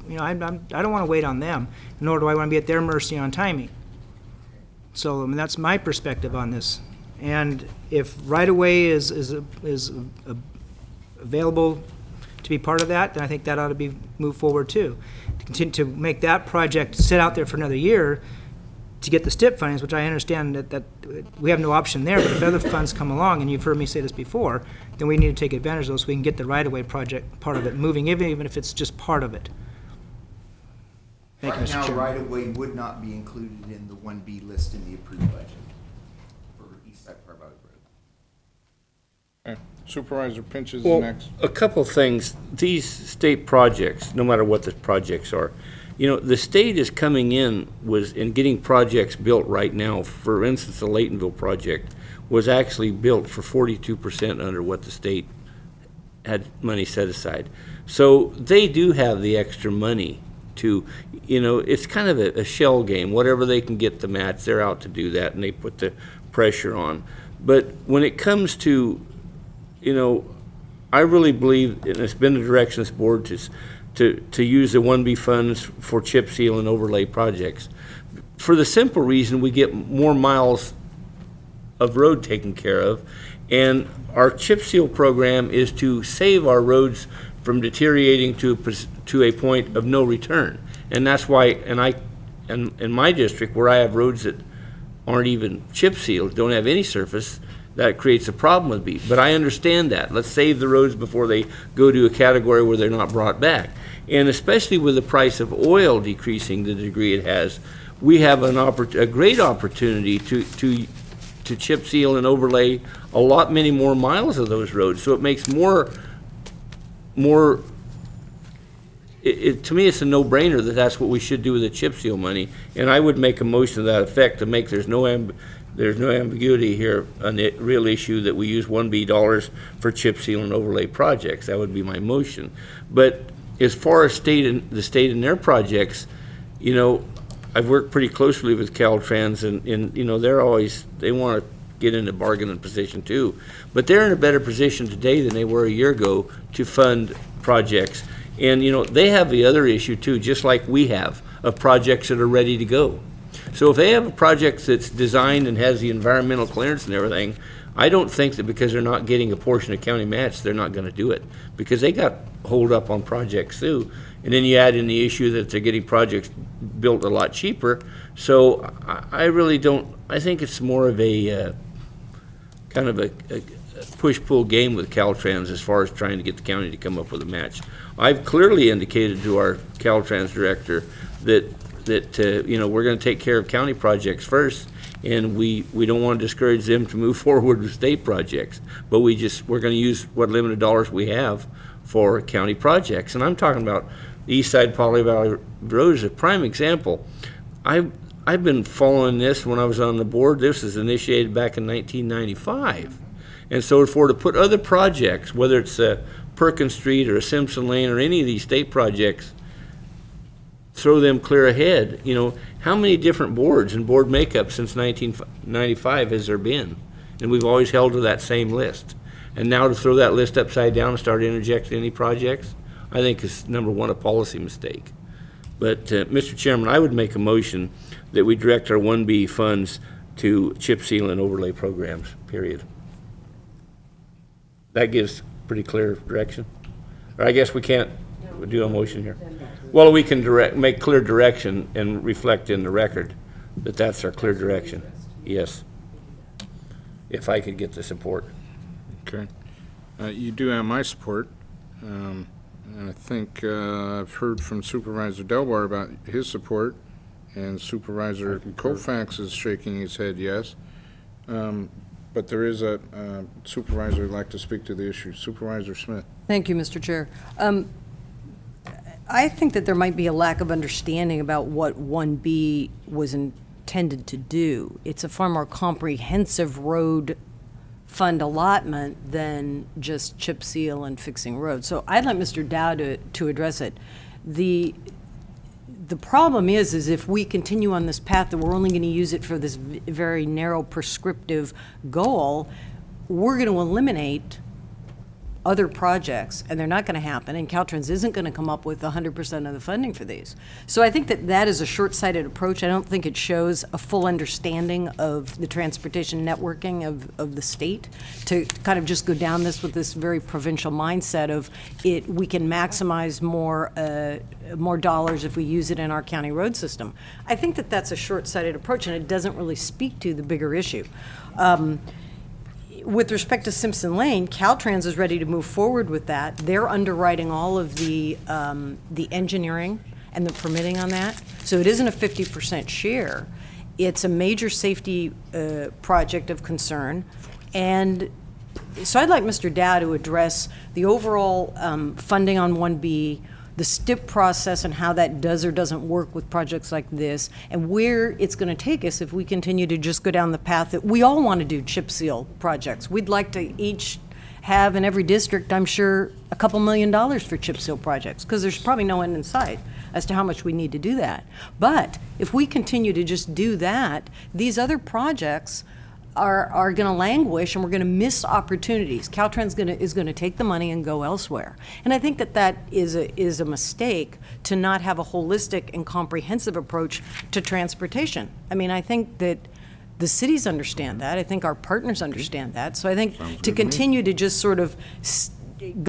I don't want to wait on them, nor do I want to be at their mercy on timing. So, I mean, that's my perspective on this. And if right-of-way is available to be part of that, then I think that ought to be moved forward too. To continue to make that project sit out there for another year to get the STIP funds, which I understand that we have no option there, but if other funds come along, and you've heard me say this before, then we need to take advantage of those so we can get the right-of-way project, part of it, moving, even if it's just part of it. Thank you, Right Mr. now, Chairman. right-of-way would not be included in the 1B list in the approved budget for East Side Far Valley Road. Okay. Supervisor Pinch is Well, next. a couple things. These state projects, no matter what the projects are, the state is coming in and getting projects built right now. For instance, the Laytonville project was actually built for 42% under what the state had money set aside. So they do have the extra money to, it's kind of a shell game. Whatever they can get the match, they're out to do that, and they put the pressure on. But when it comes to, I really believe, and it's been the direction of this board to use the 1B funds for chip seal and overlay projects. For the simple reason we get more miles of road taken care of, and our chip seal program is to save our roads from deteriorating to a point of no return. And that's why, and in my district where I have roads that aren't even chip sealed, don't have any surface, that creates a problem with me. But I understand that. Let's save the roads before they go to a category where they're not brought back. And especially with the price of oil decreasing the degree it has, we have a great opportunity to chip seal and overlay many more miles of those roads. So it makes to me, it's a no-brainer that that's what we should do with the chip seal money. And I would make a motion to that effect to make there's no ambiguity here on the real issue that we use 1B dollars for chip seal and overlay projects. That would be my motion. But as far as the state and their projects, I've worked pretty closely with Caltrans, and they want to get in a bargaining position too. But they're in a better position today than they were a year ago to fund projects. And, they have the other issue too, just like we have, of projects that are ready to go. So if they have a project that's designed and has the environmental clearance and everything, I don't think that because they're not getting a portion of county match, they're not going to do it, because they got hold up on projects too. And then you add in the issue that they're getting projects built a lot cheaper. So I really don't, I think it's more of a kind of a push-pull game with Caltrans as far as trying to get the county to come up with a match. I've clearly indicated to our Caltrans director that we're going to take care of county projects first, and we don't want to discourage them to move forward with state projects. But we're going to use what limited dollars we have for county projects. And I'm talking about the East Side Poly Valley Road is a prime example. I've been following this when I was on the board. This was initiated back in 1995. And so to put other projects, whether it's Perkins Street or a Simpson Lane or any of these state projects, throw them clear ahead. How many different boards and board makeup since 1995 has there been? And we've always held to that same list. And now to throw that list upside down and start interjecting any projects, I think is, number one, a policy mistake. But, Mr. Chairman, I would make a motion that we direct our 1B funds to chip seal and overlay programs, period. That gives pretty clear direction. Or I guess we can't do a motion here. Well, we can make clear direction and reflect in the record that that's our clear direction. Yes. If I could get the support. Okay. You do have my support. And I think I've heard from Supervisor Delbar about his support, and Supervisor Colfax is shaking his head yes. But there is a supervisor who'd like to speak to the issue. Supervisor Smith. Thank you, Mr. Chair. I think that there might be a lack of understanding about what 1B was intended to do. It's a far more comprehensive road fund allotment than just chip seal and fixing roads. So I'd like Mr. Dow to address it. The problem is if we continue on this path that we're only going to use it for this very narrow prescriptive goal, we're going to eliminate other projects, and they're not going to happen, and Caltrans isn't going to come up with 100% of the funding for these. So I think that that is a short-sighted approach. I don't think it shows a full understanding of the transportation networking of the state to kind of just go down this with this very provincial mindset of we can maximize more dollars if we use it in our county road system. I think that that's a short-sighted approach, and it doesn't really speak to the bigger issue. With respect to Simpson Lane, Caltrans is ready to move forward with that. They're underwriting all of the engineering and the permitting on that. So it isn't a 50% share. It's a major safety project of concern. And so I'd like Mr. Dow to address the overall funding on 1B, the STIP process and how that does or doesn't work with projects like this, and where it's going to take us if we continue to just go down the path that we all want to do chip seal projects. We'd like to each have in every district, I'm sure, a couple $1 million for chip seal projects, because there's probably no end in sight as to how much we need to do that. But if we continue to just do that, these other projects are going to languish, and we're going to miss opportunities. Caltrans is going to take the money and go elsewhere. And I think that is a mistake to not have a holistic and comprehensive approach to transportation. I mean, I think that the cities understand that. I think our partners understand that. So I think to continue to just sort of